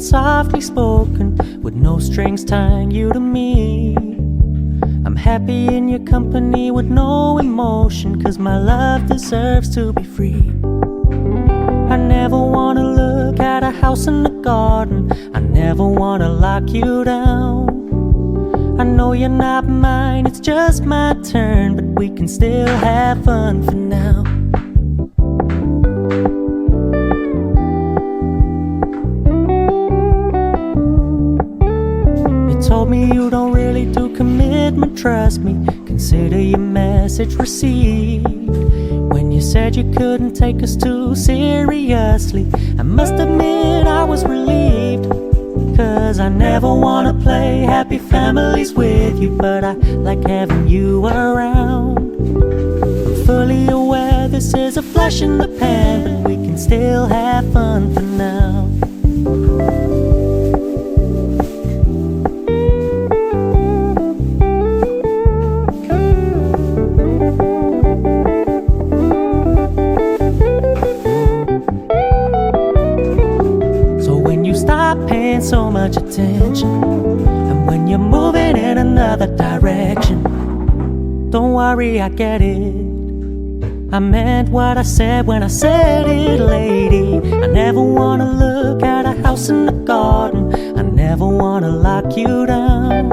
it's softly spoken, with no strings tying you to me. I'm happy in your company with no emotion, 'cause my love deserves to be free. I never wanna look at a house in the garden, I never wanna lock you down. I know you're not mine, it's just my turn, but we can still have fun for now. You told me you don't really do commitment, trust me, consider your message received. When you said you couldn't take us too seriously, I must admit I was relieved. 'Cause I never wanna play happy families with you, but I like having you around. I'm fully aware this is a flash in the pan, but we can still have fun for now. Stop paying so much attention, and when you're moving in another direction, don't worry, I get it. I meant what I said when I said it, lady. I never wanna look at a house in the garden, I never wanna lock you down.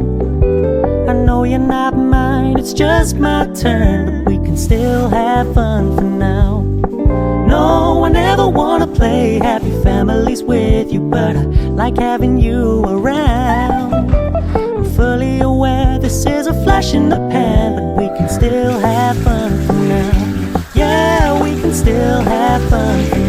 I know you're not mine, it's just my turn, but we can still have fun for now. No, I never wanna play happy families with you, but I like having you around. I'm fully aware this is a flash in the pan, but we can still have fun for now. Yeah, we can still have fun for now.